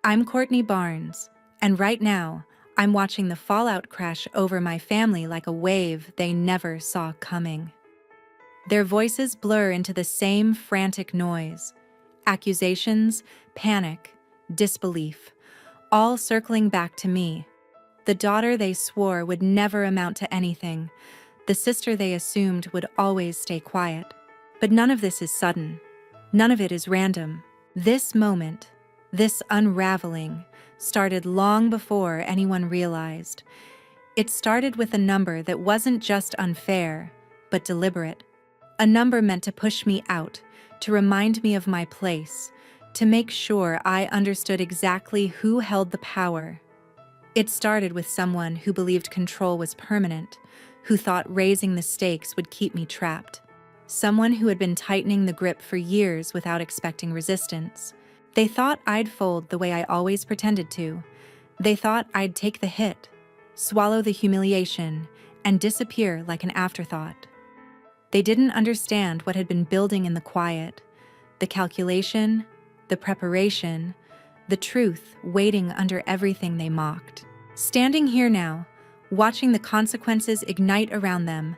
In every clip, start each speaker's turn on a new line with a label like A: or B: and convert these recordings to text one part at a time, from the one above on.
A: I'm Courtney Barnes, and right now, I'm watching the fallout crash over my family like a wave they never saw coming. Their voices blur into the same frantic noise. Accusations, panic, disbelief, all circling back to me. The daughter they swore would never amount to anything, the sister they assumed would always stay quiet. But none of this is sudden. None of it is random. This moment, this unraveling, started long before anyone realized. It started with a number that wasn't just unfair, but deliberate. A number meant to push me out, to remind me of my place, to make sure I understood exactly who held the power. It started with someone who believed control was permanent, who thought raising the stakes would keep me trapped. Someone who had been tightening the grip for years without expecting resistance. They thought I'd fold the way I always pretended to. They thought I'd take the hit, swallow the humiliation, and disappear like an afterthought. They didn't understand what had been building in the quiet, the calculation, the preparation, the truth waiting under everything they mocked. Standing here now, watching the consequences ignite around them,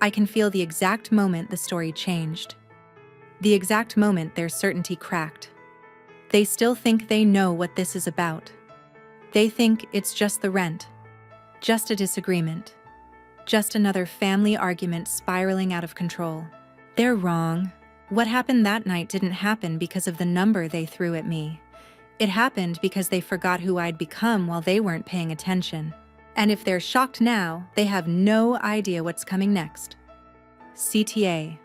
A: I can feel the exact moment the story changed. The exact moment their certainty cracked. They still think they know what this is about. They think it's just the rent, just a disagreement, just another family argument spiraling out of control. They're wrong. What happened that night didn't happen because of the number they threw at me. It happened because they forgot who I'd become while they weren't paying attention. And if they're shocked now, they have no idea what's coming next. CTA.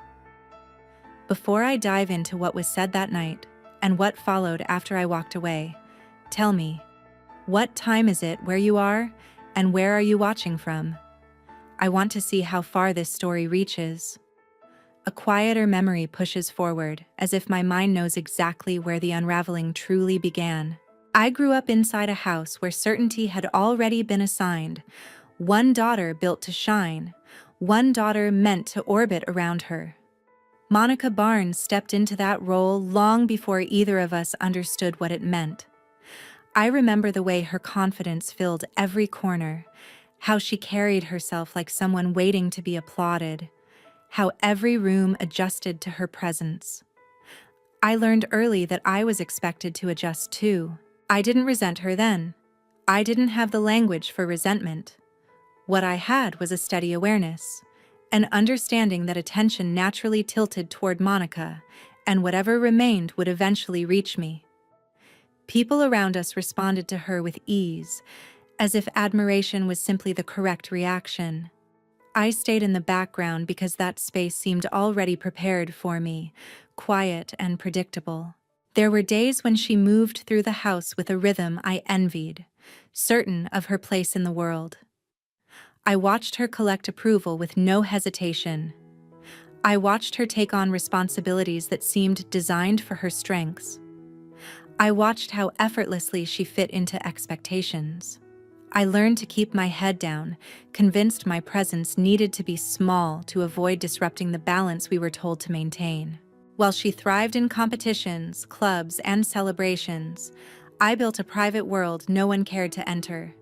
A: Before I dive into what was said that night and what followed after I walked away, tell me, what time is it where you are, and where are you watching from? I want to see how far this story reaches. A quieter memory pushes forward, as if my mind knows exactly where the unraveling truly began. I grew up inside a house where certainty had already been assigned. One daughter built to shine, one daughter meant to orbit around her. Monica Barnes stepped into that role long before either of us understood what it meant. I remember the way her confidence filled every corner, how she carried herself like someone waiting to be applauded, how every room adjusted to her presence. I learned early that I was expected to adjust too. I didn't resent her then. I didn't have the language for resentment. What I had was a steady awareness, an understanding that attention naturally tilted toward Monica, and whatever remained would eventually reach me. People around us responded to her with ease, as if admiration was simply the correct reaction. I stayed in the background because that space seemed already prepared for me, quiet and predictable. There were days when she moved through the house with a rhythm I envied, certain of her place in the world. I watched her collect approval with no hesitation. I watched her take on responsibilities that seemed designed for her strengths. I watched how effortlessly she fit into expectations. I learned to keep my head down, convinced my presence needed to be small to avoid disrupting the balance we were told to maintain. While she thrived in competitions, clubs, and celebrations, I built a private world no one cared to enter.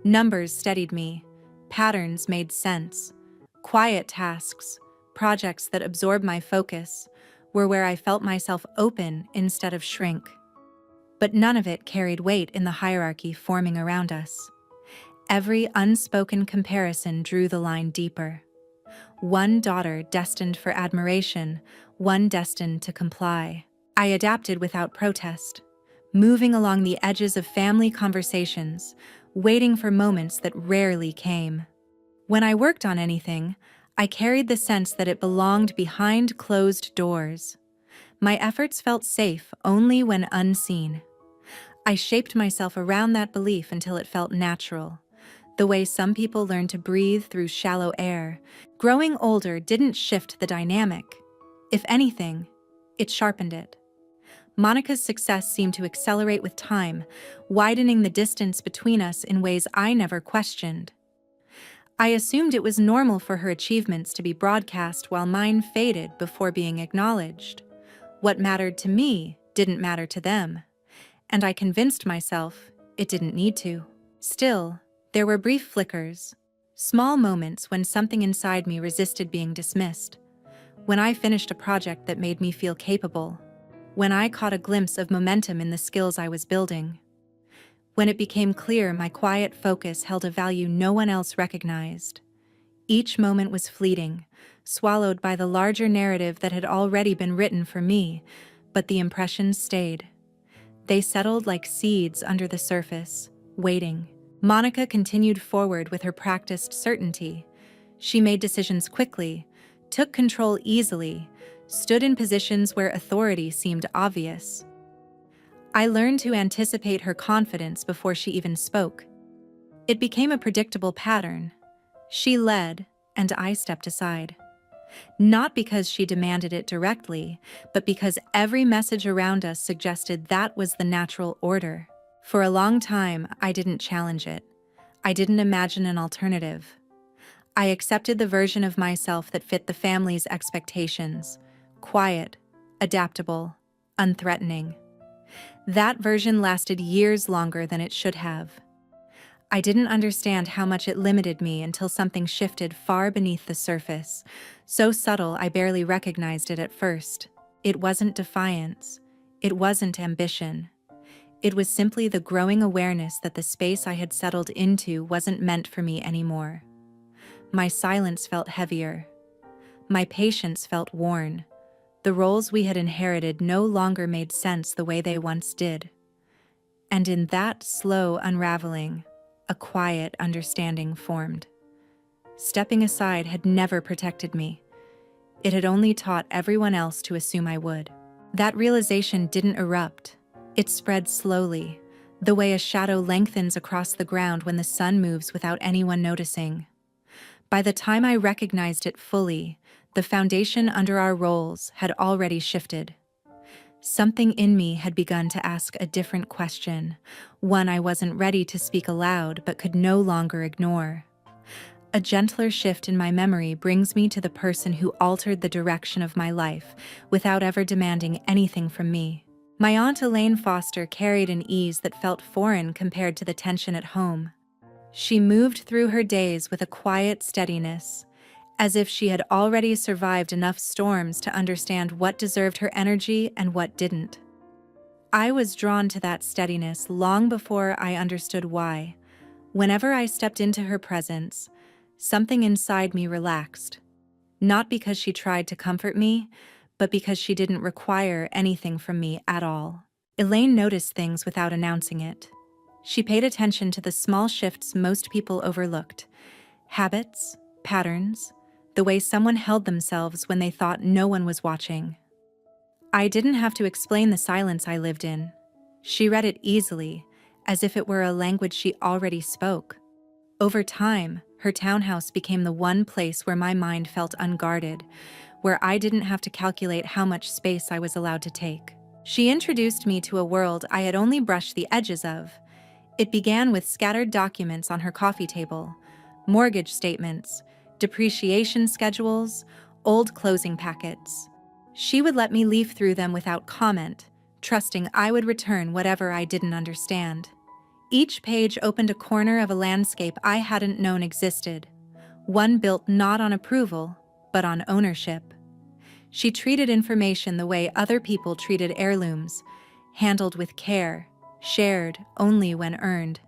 A: Numbers steadied me. Patterns made sense. Quiet tasks, projects that absorbed my focus, were where I felt myself open instead of shrink. But none of it carried weight in the hierarchy forming around us. Every unspoken comparison drew the line deeper. One daughter destined for admiration, one destined to comply. I adapted without protest, moving along the edges of family conversations, waiting for moments that rarely came. When I worked on anything, I carried the sense that it belonged behind closed doors. My efforts felt safe only when unseen. I shaped myself around that belief until it felt natural, the way some people learn to breathe through shallow air. Growing older didn't shift the dynamic. If anything, it sharpened it. Monica's success seemed to accelerate with time, widening the distance between us in ways I never questioned. I assumed it was normal for her achievements to be broadcast while mine faded before being acknowledged. What mattered to me didn't matter to them. and I convinced myself it didn't need to. Still, there were brief flickers, small moments when something inside me resisted being dismissed. When I finished a project that made me feel capable. When I caught a glimpse of momentum in the skills I was building. When it became clear my quiet focus held a value no one else recognized. Each moment was fleeting, swallowed by the larger narrative that had already been written for me, but the impressions stayed. They settled like seeds under the surface, waiting. Monica continued forward with her practiced certainty. She made decisions quickly, took control easily, stood in positions where authority seemed obvious. I learned to anticipate her confidence before she even spoke. It became a predictable pattern. She led, and I stepped aside. Not because she demanded it directly, but because every message around us suggested that was the natural order. For a long time, I didn't challenge it. I didn't imagine an alternative. I accepted the version of myself that fit the family's expectations: quiet, adaptable, unthreatening. That version lasted years longer than it should have. I didn't understand how much it limited me until something shifted far beneath the surface, so subtle I barely recognized it at first. It wasn't defiance. It wasn't ambition. It was simply the growing awareness that the space I had settled into wasn't meant for me anymore. My silence felt heavier. My patience felt worn. The roles we had inherited no longer made sense the way they once did. And in that slow unraveling, a quiet understanding formed. Stepping aside had never protected me. It had only taught everyone else to assume I would. That realization didn't erupt. It spread slowly, the way a shadow lengthens across the ground when the sun moves without anyone noticing. By the time I recognized it fully, the foundation under our roles had already shifted. Something in me had begun to ask a different question, one I wasn't ready to speak aloud but could no longer ignore. A gentler shift in my memory brings me to the person who altered the direction of my life without ever demanding anything from me. My Aunt Elaine Foster carried an ease that felt foreign compared to the tension at home. She moved through her days with a quiet steadiness, as if she had already survived enough storms to understand what deserved her energy and what didn't. I was drawn to that steadiness long before I understood why. Whenever I stepped into her presence, something inside me relaxed. Not because she tried to comfort me, but because she didn't require anything from me at all. Elaine noticed things without announcing it. She paid attention to the small shifts most people overlooked: habits, patterns, the way someone held themselves when they thought no one was watching. I didn't have to explain the silence I lived in. She read it easily, as if it were a language she already spoke. Over time, her townhouse became the one place where my mind felt unguarded, where I didn't have to calculate how much space I was allowed to take. She introduced me to a world I had only brushed the edges of. It began with scattered documents on her coffee table: mortgage statements, depreciation schedules, old closing packets. She would let me leaf through them without comment, trusting I would return whatever I didn't understand. Each page opened a corner of a landscape I hadn't known existed, one built not on approval, but on ownership. She treated information the way other people treated heirlooms, handled with care, shared only when earned.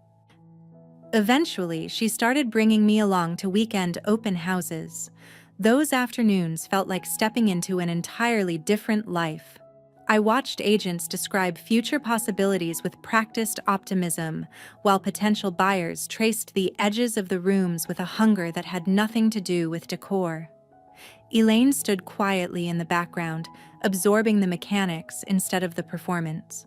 A: Eventually, she started bringing me along to weekend open houses. Those afternoons felt like stepping into an entirely different life. I watched agents describe future possibilities with practiced optimism, while potential buyers traced the edges of the rooms with a hunger that had nothing to do with decor. Elaine stood quietly in the background, absorbing the mechanics instead of the performance.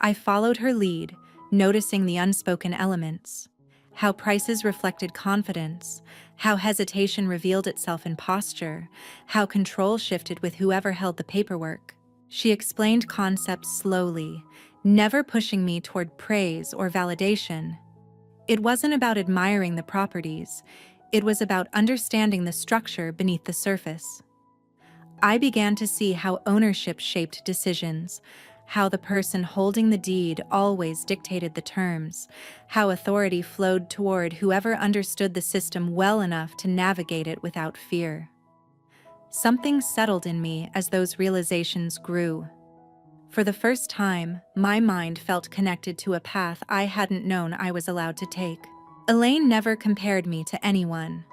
A: I followed her lead, noticing the unspoken elements: how prices reflected confidence, how hesitation revealed itself in posture, how control shifted with whoever held the paperwork. She explained concepts slowly, never pushing me toward praise or validation. It wasn't about admiring the properties, it was about understanding the structure beneath the surface. I began to see how ownership shaped decisions, how the person holding the deed always dictated the terms, how authority flowed toward whoever understood the system well enough to navigate it without fear. Something settled in me as those realizations grew. For the first time, my mind felt connected to a path I hadn't known I was allowed to take. Elaine never compared me to anyone.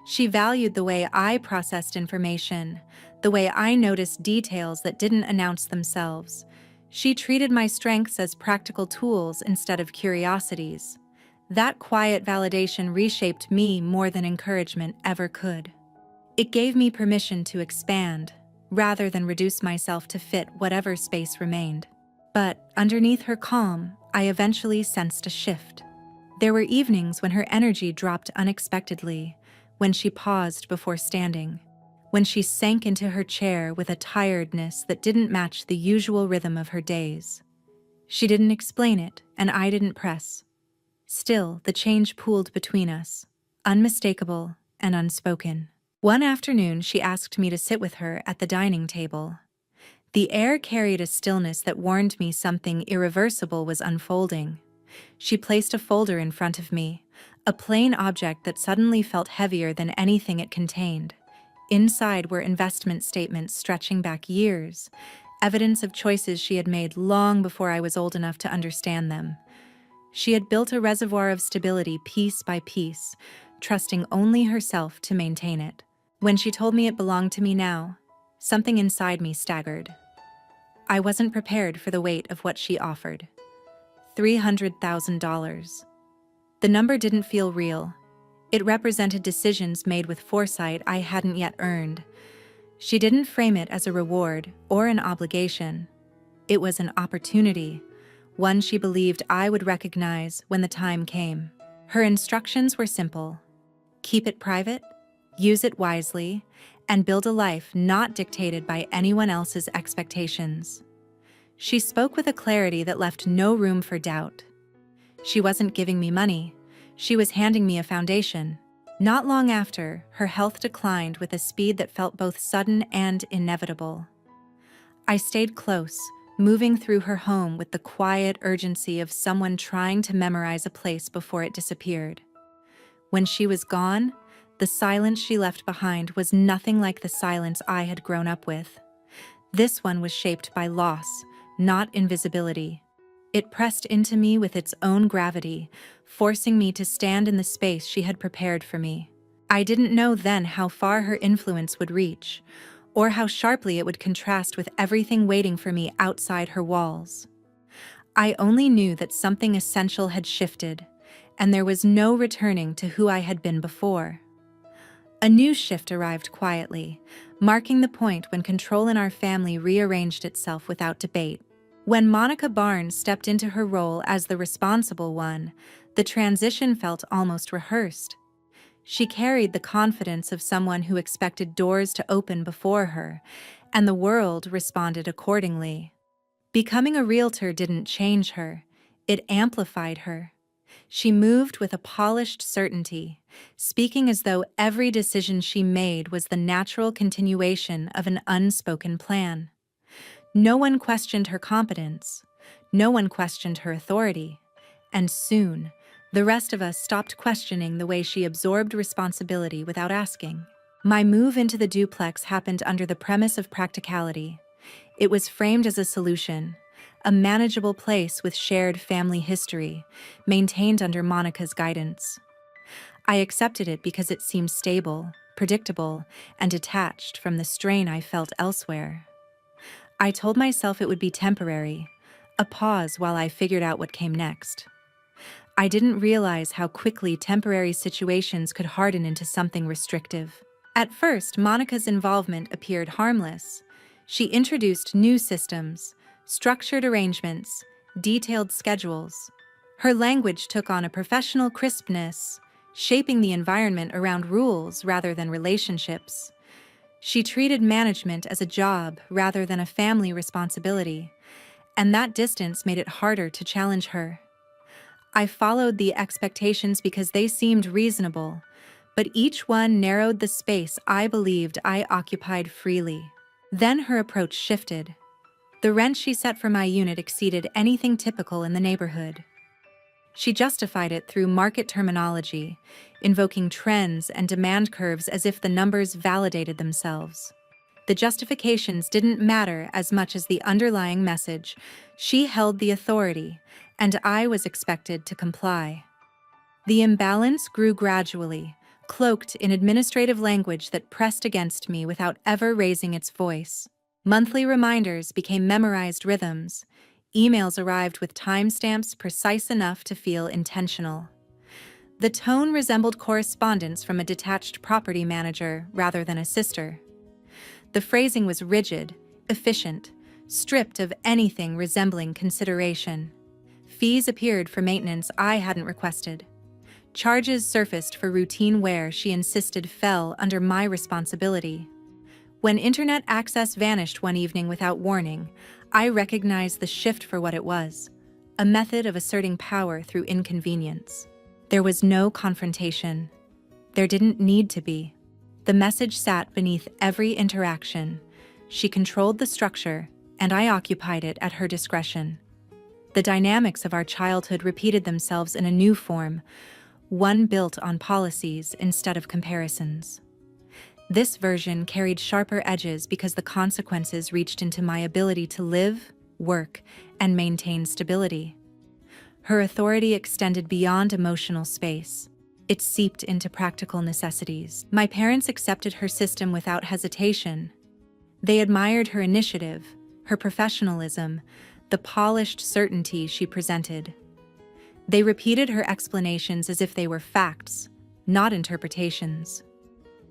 A: She valued the way I processed information, the way I noticed details that didn't announce themselves. She treated my strengths as practical tools instead of curiosities. That quiet validation reshaped me more than encouragement ever could. It gave me permission to expand, rather than reduce myself to fit whatever space remained. But underneath her calm, I eventually sensed a shift. There were evenings when her energy dropped unexpectedly, when she paused before standing, when she sank into her chair with a tiredness that didn't match the usual rhythm of her days. She didn't explain it, and I didn't press. Still, the change pooled between us, unmistakable and unspoken. One afternoon, she asked me to sit with her at the dining table. The air carried a stillness that warned me something irreversible was unfolding. She placed a folder in front of me, a plain object that suddenly felt heavier than anything it contained. Inside were investment statements stretching back years, evidence of choices she had made long before I was old enough to understand them. She had built a reservoir of stability piece by piece, trusting only herself to maintain it. When she told me it belonged to me now, something inside me staggered. I wasn't prepared for the weight of what she offered. $300,000. The number didn't feel real. It represented decisions made with foresight I hadn't yet earned. She didn't frame it as a reward or an obligation. It was an opportunity, one she believed I would recognize when the time came. Her instructions were simple. Keep it private, use it wisely, and build a life not dictated by anyone else's expectations. She spoke with a clarity that left no room for doubt. She wasn't giving me money. She was handing me a foundation. Not long after, her health declined with a speed that felt both sudden and inevitable. I stayed close, moving through her home with the quiet urgency of someone trying to memorize a place before it disappeared. When she was gone, the silence she left behind was nothing like the silence I had grown up with. This one was shaped by loss, not invisibility. It pressed into me with its own gravity, forcing me to stand in the space she had prepared for me. I didn't know then how far her influence would reach, or how sharply it would contrast with everything waiting for me outside her walls. I only knew that something essential had shifted, and there was no returning to who I had been before. A new shift arrived quietly, marking the point when control in our family rearranged itself without debate. When Monica Barnes stepped into her role as the responsible one, the transition felt almost rehearsed. She carried the confidence of someone who expected doors to open before her, and the world responded accordingly. Becoming a realtor didn't change her, it amplified her. She moved with a polished certainty, speaking as though every decision she made was the natural continuation of an unspoken plan. No one questioned her competence, no one questioned her authority, and soon, the rest of us stopped questioning the way she absorbed responsibility without asking. My move into the duplex happened under the premise of practicality. It was framed as a solution, a manageable place with shared family history, maintained under Monica's guidance. I accepted it because it seemed stable, predictable, and detached from the strain I felt elsewhere. I told myself it would be temporary, a pause while I figured out what came next. I didn't realize how quickly temporary situations could harden into something restrictive. At first, Monica's involvement appeared harmless. She introduced new systems, structured arrangements, detailed schedules. Her language took on a professional crispness, shaping the environment around rules rather than relationships. She treated management as a job rather than a family responsibility, and that distance made it harder to challenge her. I followed the expectations because they seemed reasonable, but each one narrowed the space I believed I occupied freely. Then her approach shifted. The rent she set for my unit exceeded anything typical in the neighborhood. She justified it through market terminology, invoking trends and demand curves as if the numbers validated themselves. The justifications didn't matter as much as the underlying message. She held the authority, and I was expected to comply. The imbalance grew gradually, cloaked in administrative language that pressed against me without ever raising its voice. Monthly reminders became memorized rhythms. Emails arrived with timestamps precise enough to feel intentional. The tone resembled correspondence from a detached property manager rather than a sister. The phrasing was rigid, efficient, stripped of anything resembling consideration. Fees appeared for maintenance I hadn't requested. Charges surfaced for routine wear she insisted fell under my responsibility. When internet access vanished one evening without warning, I recognized the shift for what it was, a method of asserting power through inconvenience. There was no confrontation. There didn't need to be. The message sat beneath every interaction. She controlled the structure, and I occupied it at her discretion. The dynamics of our childhood repeated themselves in a new form, one built on policies instead of comparisons. This version carried sharper edges because the consequences reached into my ability to live, work, and maintain stability. Her authority extended beyond emotional space. It seeped into practical necessities. My parents accepted her system without hesitation. They admired her initiative, her professionalism, the polished certainty she presented. They repeated her explanations as if they were facts, not interpretations.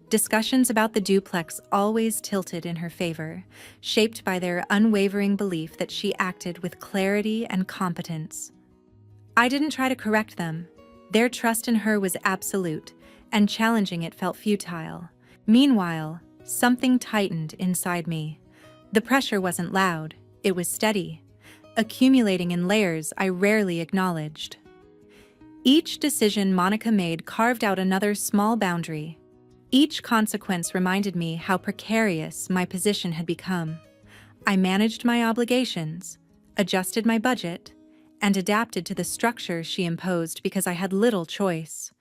A: Discussions about the duplex always tilted in her favor, shaped by their unwavering belief that she acted with clarity and competence. I didn't try to correct them. Their trust in her was absolute, and challenging it felt futile. Meanwhile, something tightened inside me. The pressure wasn't loud, it was steady, accumulating in layers I rarely acknowledged. Each decision Monica made carved out another small boundary. Each consequence reminded me how precarious my position had become. I managed my obligations, adjusted my budget, and adapted to the structure she imposed because I had little choice.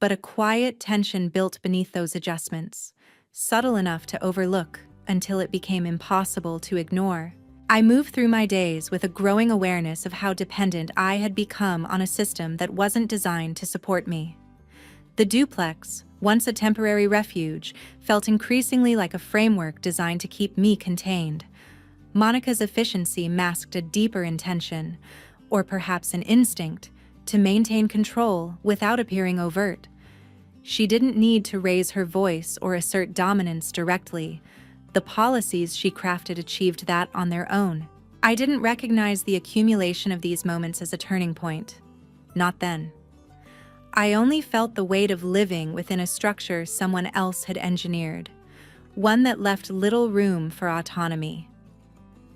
A: But a quiet tension built beneath those adjustments, subtle enough to overlook until it became impossible to ignore. I moved through my days with a growing awareness of how dependent I had become on a system that wasn't designed to support me. The duplex, once a temporary refuge, felt increasingly like a framework designed to keep me contained. Monica's efficiency masked a deeper intention, or perhaps an instinct, to maintain control without appearing overt. She didn't need to raise her voice or assert dominance directly. The policies she crafted achieved that on their own. I didn't recognize the accumulation of these moments as a turning point. Not then. I only felt the weight of living within a structure someone else had engineered, one that left little room for autonomy.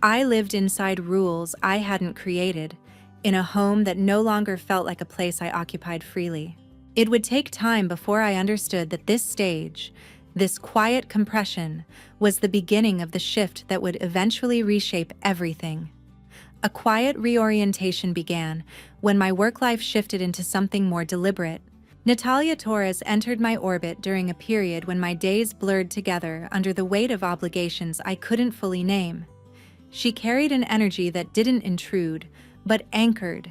A: I lived inside rules I hadn't created, in a home that no longer felt like a place I occupied freely. It would take time before I understood that this stage, this quiet compression, was the beginning of the shift that would eventually reshape everything. A quiet reorientation began when my work life shifted into something more deliberate. Natalia Torres entered my orbit during a period when my days blurred together under the weight of obligations I couldn't fully name. She carried an energy that didn't intrude, but anchored,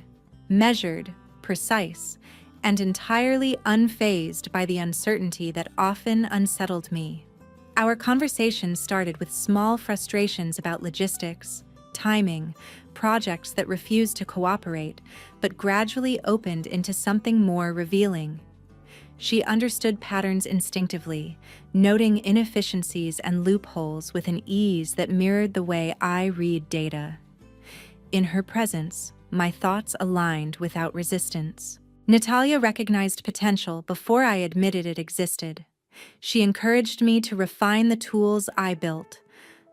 A: measured, precise, and entirely unfazed by the uncertainty that often unsettled me. Our conversation started with small frustrations about logistics, timing, projects that refused to cooperate, but gradually opened into something more revealing. She understood patterns instinctively, noting inefficiencies and loopholes with an ease that mirrored the way I read data. In her presence, my thoughts aligned without resistance. Natalia recognized potential before I admitted it existed. She encouraged me to refine the tools I built,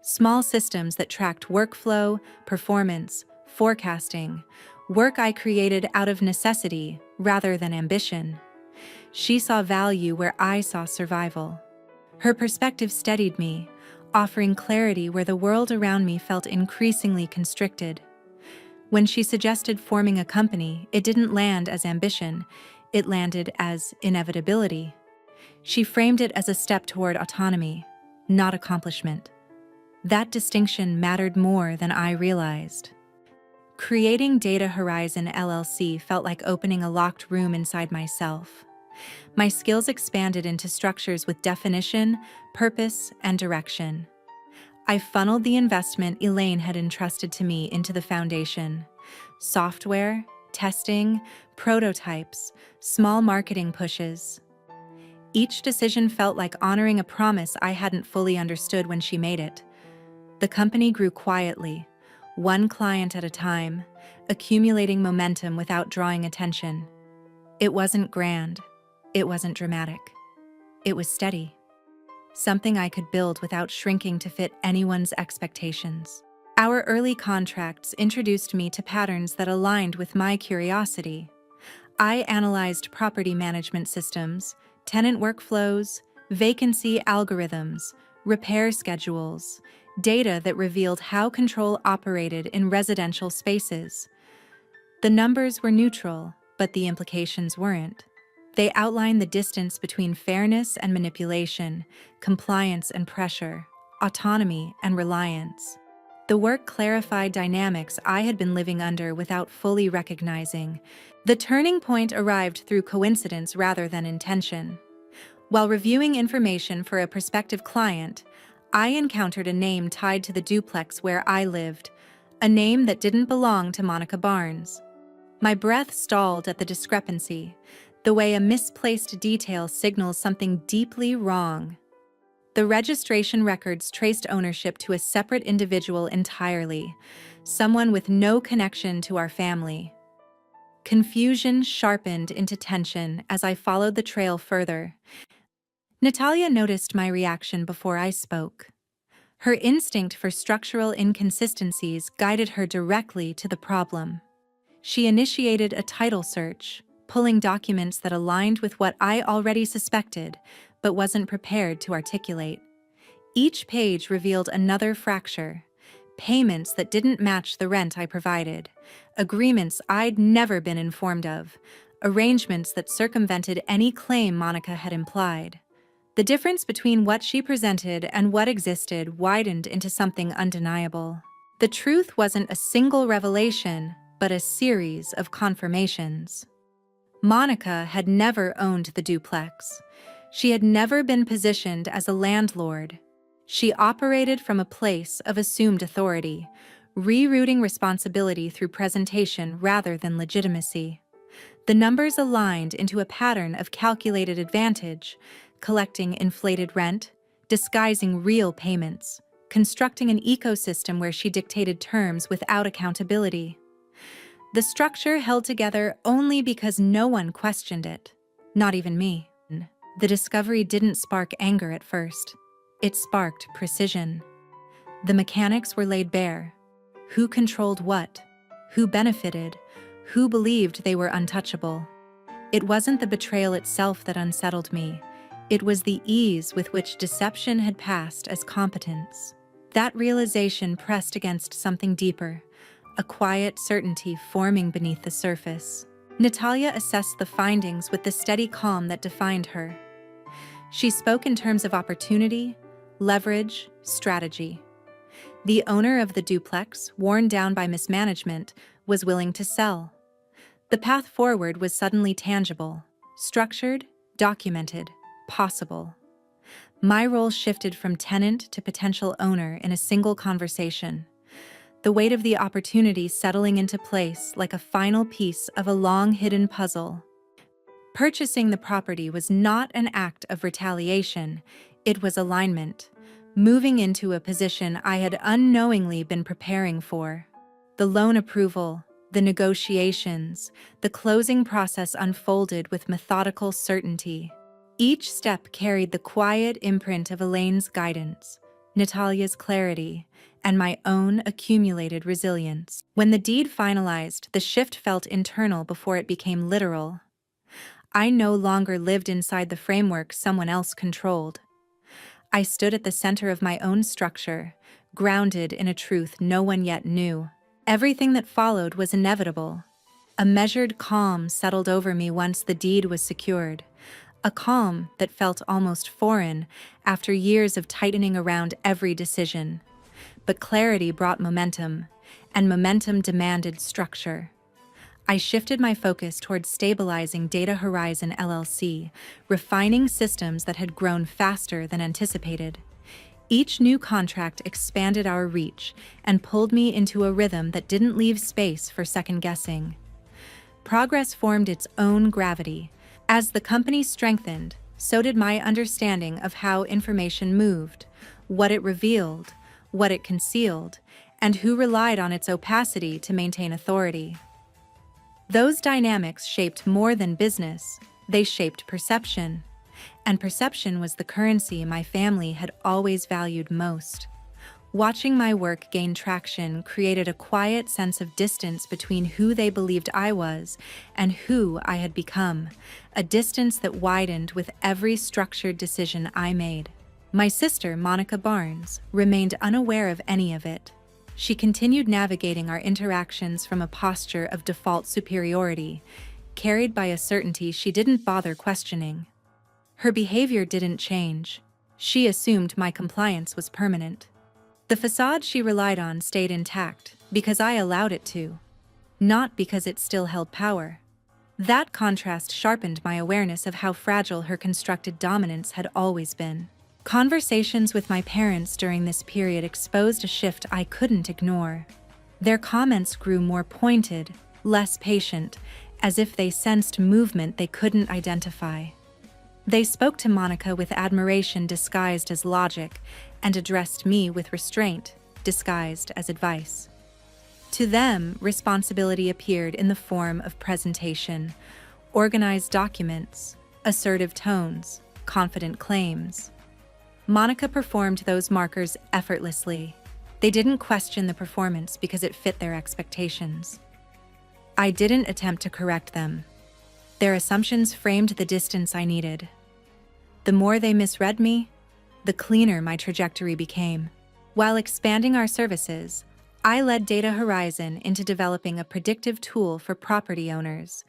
A: small systems that tracked workflow, performance, forecasting, work I created out of necessity rather than ambition. She saw value where I saw survival. Her perspective steadied me, offering clarity where the world around me felt increasingly constricted. When she suggested forming a company, it didn't land as ambition, it landed as inevitability. She framed it as a step toward autonomy, not accomplishment. That distinction mattered more than I realized. Creating Data Horizon LLC felt like opening a locked room inside myself. My skills expanded into structures with definition, purpose, and direction. I funneled the investment Elaine had entrusted to me into the foundation: software, testing, prototypes, small marketing pushes. Each decision felt like honoring a promise I hadn't fully understood when she made it. The company grew quietly, one client at a time, accumulating momentum without drawing attention. It wasn't grand. It wasn't dramatic. It was steady. Something I could build without shrinking to fit anyone's expectations. Our early contracts introduced me to patterns that aligned with my curiosity. I analyzed property management systems, tenant workflows, vacancy algorithms, repair schedules, data that revealed how control operated in residential spaces. The numbers were neutral, but the implications weren't. They outlined the distance between fairness and manipulation, compliance and pressure, autonomy and reliance. The work clarified dynamics I had been living under without fully recognizing. The turning point arrived through coincidence rather than intention. While reviewing information for a prospective client, I encountered a name tied to the duplex where I lived, a name that didn't belong to Monica Barnes. My breath stalled at the discrepancy, the way a misplaced detail signals something deeply wrong. The registration records traced ownership to a separate individual entirely, someone with no connection to our family. Confusion sharpened into tension as I followed the trail further. Natalia noticed my reaction before I spoke. Her instinct for structural inconsistencies guided her directly to the problem. She initiated a title search, pulling documents that aligned with what I already suspected, but wasn't prepared to articulate. Each page revealed another fracture: payments that didn't match the rent I provided, agreements I'd never been informed of, arrangements that circumvented any claim Monica had implied. The difference between what she presented and what existed widened into something undeniable. The truth wasn't a single revelation, but a series of confirmations. Monica had never owned the duplex. She had never been positioned as a landlord. She operated from a place of assumed authority, rerouting responsibility through presentation rather than legitimacy. The numbers aligned into a pattern of calculated advantage, collecting inflated rent, disguising real payments, constructing an ecosystem where she dictated terms without accountability. The structure held together only because no one questioned it, not even me. The discovery didn't spark anger at first. It sparked precision. The mechanics were laid bare. Who controlled what? Who benefited? Who believed they were untouchable? It wasn't the betrayal itself that unsettled me. It was the ease with which deception had passed as competence. That realization pressed against something deeper, a quiet certainty forming beneath the surface. Natalia assessed the findings with the steady calm that defined her. She spoke in terms of opportunity, leverage, strategy. The owner of the duplex, worn down by mismanagement, was willing to sell. The path forward was suddenly tangible, structured, documented, possible. My role shifted from tenant to potential owner in a single conversation, the weight of the opportunity settling into place like a final piece of a long-hidden puzzle. Purchasing the property was not an act of retaliation, it was alignment, moving into a position I had unknowingly been preparing for. The loan approval, the negotiations, the closing process unfolded with methodical certainty. Each step carried the quiet imprint of Elaine's guidance, Natalia's clarity, and my own accumulated resilience. When the deed finalized, the shift felt internal before it became literal. I no longer lived inside the framework someone else controlled. I stood at the center of my own structure, grounded in a truth no one yet knew. Everything that followed was inevitable. A measured calm settled over me once the deed was secured, a calm that felt almost foreign after years of tightening around every decision. But clarity brought momentum, and momentum demanded structure. I shifted my focus towards stabilizing Data Horizon LLC, refining systems that had grown faster than anticipated. Each new contract expanded our reach and pulled me into a rhythm that didn't leave space for second guessing. Progress formed its own gravity. As the company strengthened, so did my understanding of how information moved, what it revealed, what it concealed, and who relied on its opacity to maintain authority. Those dynamics shaped more than business, they shaped perception. And perception was the currency my family had always valued most. Watching my work gain traction created a quiet sense of distance between who they believed I was and who I had become, a distance that widened with every structured decision I made. My sister, Monica Barnes, remained unaware of any of it. She continued navigating our interactions from a posture of default superiority, carried by a certainty she didn't bother questioning. Her behavior didn't change. She assumed my compliance was permanent. The facade she relied on stayed intact because I allowed it to, not because it still held power. That contrast sharpened my awareness of how fragile her constructed dominance had always been. Conversations with my parents during this period exposed a shift I couldn't ignore. Their comments grew more pointed, less patient, as if they sensed movement they couldn't identify. They spoke to Monica with admiration disguised as logic, and addressed me with restraint, disguised as advice. To them, responsibility appeared in the form of presentation, organized documents, assertive tones, confident claims. Monica performed those markers effortlessly. They didn't question the performance because it fit their expectations. I didn't attempt to correct them. Their assumptions framed the distance I needed. The more they misread me, the cleaner my trajectory became. While expanding our services, I led Data Horizon into developing a predictive tool for property owners,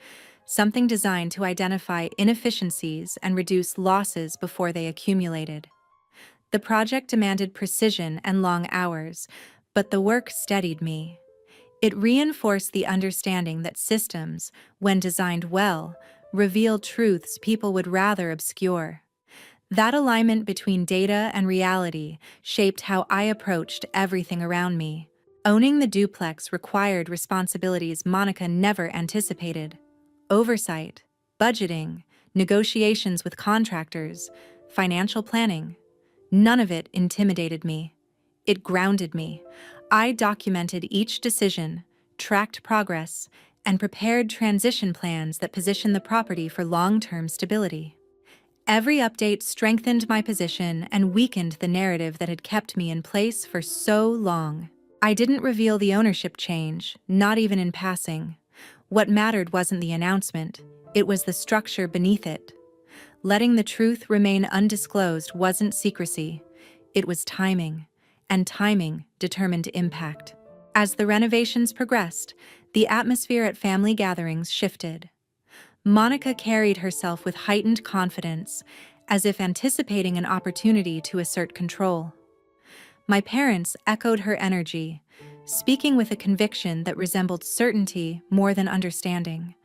A: something designed to identify inefficiencies and reduce losses before they accumulated. The project demanded precision and long hours, but the work steadied me. It reinforced the understanding that systems, when designed well, reveal truths people would rather obscure. That alignment between data and reality shaped how I approached everything around me. Owning the duplex required responsibilities Monica never anticipated. Oversight, budgeting, negotiations with contractors, financial planning. None of it intimidated me. It grounded me. I documented each decision, tracked progress, and prepared transition plans that positioned the property for long-term stability. Every update strengthened my position and weakened the narrative that had kept me in place for so long. I didn't reveal the ownership change, not even in passing. What mattered wasn't the announcement, it was the structure beneath it. Letting the truth remain undisclosed wasn't secrecy, it was timing, and timing determined impact. As the renovations progressed, the atmosphere at family gatherings shifted. Monica carried herself with heightened confidence, as if anticipating an opportunity to assert control. My parents echoed her energy, speaking with a conviction that resembled certainty more than understanding.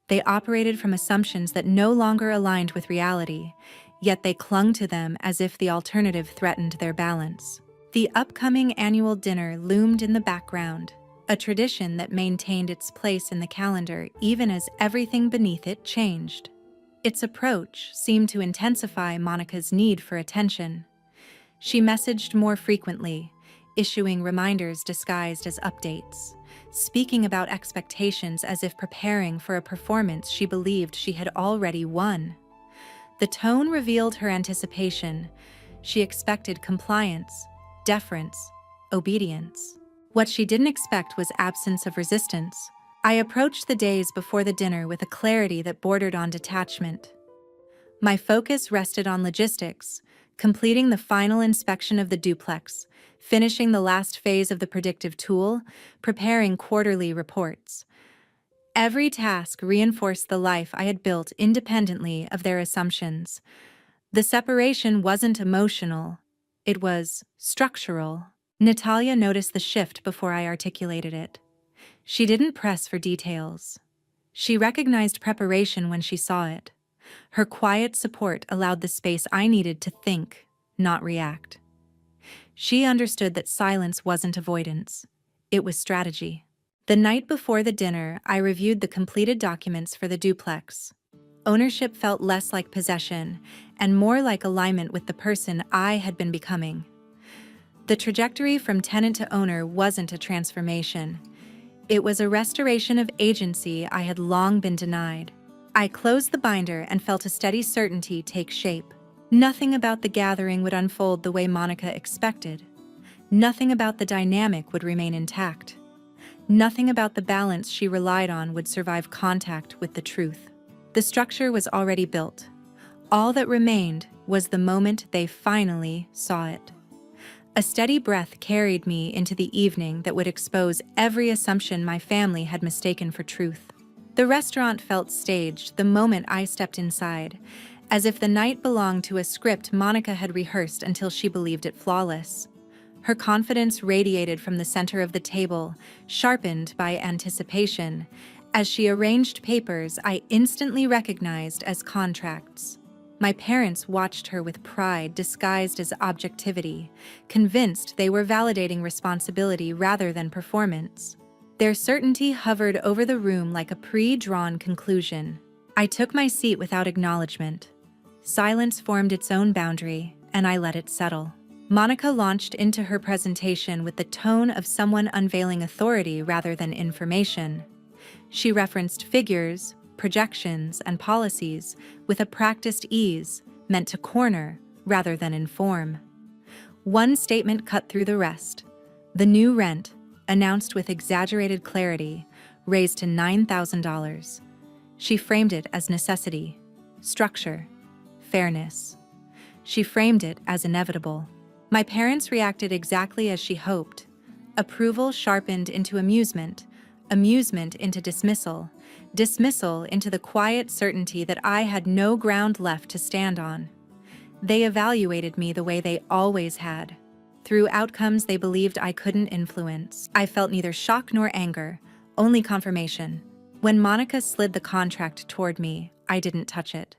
A: They operated from assumptions that no longer aligned with reality, yet they clung to them as if the alternative threatened their balance. The upcoming annual dinner loomed in the background, a tradition that maintained its place in the calendar even as everything beneath it changed. Its approach seemed to intensify Monica's need for attention. She messaged more frequently, issuing reminders disguised as updates, speaking about expectations as if preparing for a performance she believed she had already won. The tone revealed her anticipation. She expected compliance, deference, obedience. What she didn't expect was absence of resistance. I approached the days before the dinner with a clarity that bordered on detachment. My focus rested on logistics, completing the final inspection of the duplex, finishing the last phase of the predictive tool, preparing quarterly reports. Every task reinforced the life I had built independently of their assumptions. The separation wasn't emotional, it was structural. Natalia noticed the shift before I articulated it. She didn't press for details. She recognized preparation when she saw it. Her quiet support allowed the space I needed to think, not react. She understood that silence wasn't avoidance. It was strategy. The night before the dinner, I reviewed the completed documents for the duplex. Ownership felt less like possession and more like alignment with the person I had been becoming. The trajectory from tenant to owner wasn't a transformation. It was a restoration of agency I had long been denied. I closed the binder and felt a steady certainty take shape. Nothing about the gathering would unfold the way Monica expected. Nothing about the dynamic would remain intact. Nothing about the balance she relied on would survive contact with the truth. The structure was already built. All that remained was the moment they finally saw it. A steady breath carried me into the evening that would expose every assumption my family had mistaken for truth. The restaurant felt staged the moment I stepped inside, as if the night belonged to a script Monica had rehearsed until she believed it flawless. Her confidence radiated from the center of the table, sharpened by anticipation. As she arranged papers I instantly recognized as contracts. My parents watched her with pride disguised as objectivity, convinced they were validating responsibility rather than performance. Their certainty hovered over the room like a pre-drawn conclusion. I took my seat without acknowledgement. Silence formed its own boundary, and I let it settle. Monica launched into her presentation with the tone of someone unveiling authority rather than information. She referenced figures, projections, and policies with a practiced ease meant to corner rather than inform. One statement cut through the rest. The new rent, announced with exaggerated clarity, raised to $9,000. She framed it as necessity, structure, fairness. She framed it as inevitable. My parents reacted exactly as she hoped. Approval sharpened into amusement, amusement into dismissal, dismissal into the quiet certainty that I had no ground left to stand on. They evaluated me the way they always had, through outcomes they believed I couldn't influence. I felt neither shock nor anger, only confirmation. When Monica slid the contract toward me, I didn't touch it.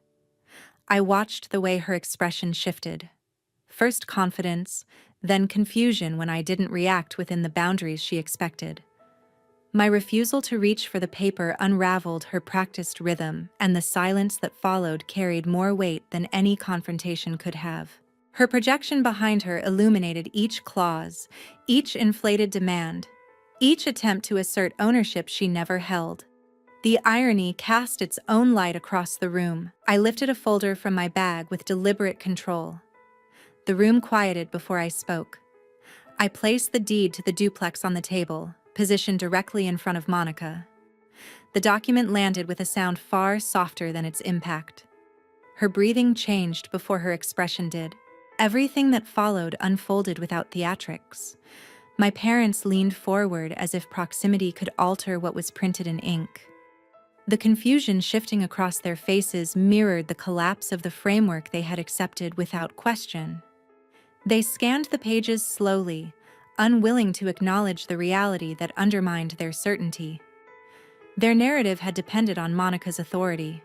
A: I watched the way her expression shifted. First confidence, then confusion when I didn't react within the boundaries she expected. My refusal to reach for the paper unraveled her practiced rhythm, and the silence that followed carried more weight than any confrontation could have. Her projection behind her illuminated each clause, each inflated demand, each attempt to assert ownership she never held. The irony cast its own light across the room. I lifted a folder from my bag with deliberate control. The room quieted before I spoke. I placed the deed to the duplex on the table, positioned directly in front of Monica. The document landed with a sound far softer than its impact. Her breathing changed before her expression did. Everything that followed unfolded without theatrics. My parents leaned forward as if proximity could alter what was printed in ink. The confusion shifting across their faces mirrored the collapse of the framework they had accepted without question. They scanned the pages slowly, unwilling to acknowledge the reality that undermined their certainty. Their narrative had depended on Monica's authority.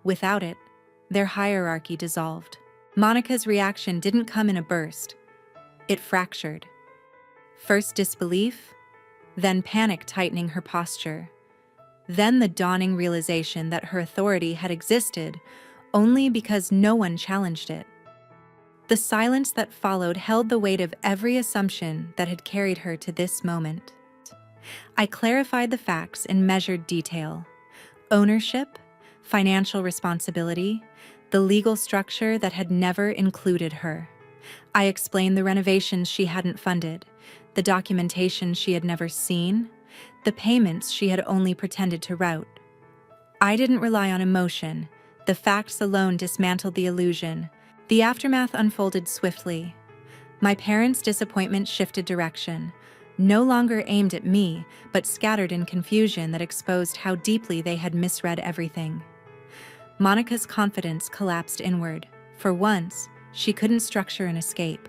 A: Without it, their hierarchy dissolved. Monica's reaction didn't come in a burst. It fractured. First disbelief, then panic tightening her posture. Then the dawning realization that her authority had existed only because no one challenged it. The silence that followed held the weight of every assumption that had carried her to this moment. I clarified the facts in measured detail. Ownership, financial responsibility, the legal structure that had never included her. I explained the renovations she hadn't funded, the documentation she had never seen, the payments she had only pretended to route. I didn't rely on emotion. The facts alone dismantled the illusion. The aftermath unfolded swiftly. My parents' disappointment shifted direction, no longer aimed at me, but scattered in confusion that exposed how deeply they had misread everything. Monica's confidence collapsed inward. For once, she couldn't structure an escape.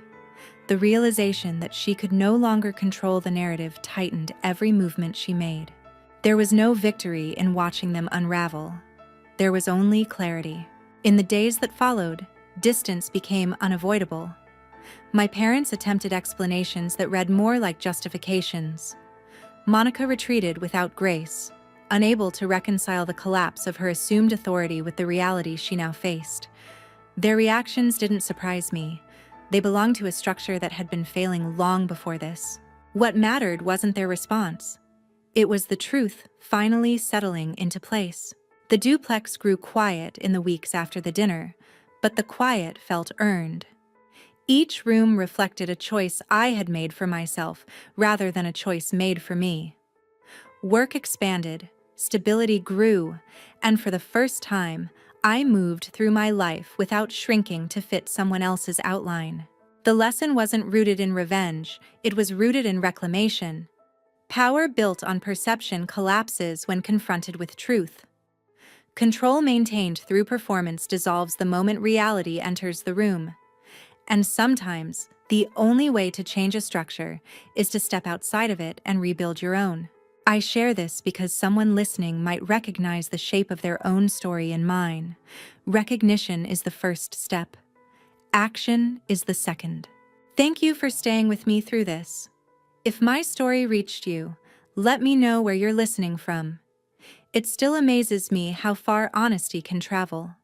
A: The realization that she could no longer control the narrative tightened every movement she made. There was no victory in watching them unravel. There was only clarity. In the days that followed, distance became unavoidable. My parents attempted explanations that read more like justifications. Monica retreated without grace, unable to reconcile the collapse of her assumed authority with the reality she now faced. Their reactions didn't surprise me. They belonged to a structure that had been failing long before this. What mattered wasn't their response. It was the truth finally settling into place. The duplex grew quiet in the weeks after the dinner, but the quiet felt earned. Each room reflected a choice I had made for myself rather than a choice made for me. Work expanded, stability grew, and for the first time, I moved through my life without shrinking to fit someone else's outline. The lesson wasn't rooted in revenge, it was rooted in reclamation. Power built on perception collapses when confronted with truth. Control maintained through performance dissolves the moment reality enters the room. And sometimes, the only way to change a structure is to step outside of it and rebuild your own. I share this because someone listening might recognize the shape of their own story in mine. Recognition is the first step. Action is the second. Thank you for staying with me through this. If my story reached you, let me know where you're listening from. It still amazes me how far honesty can travel.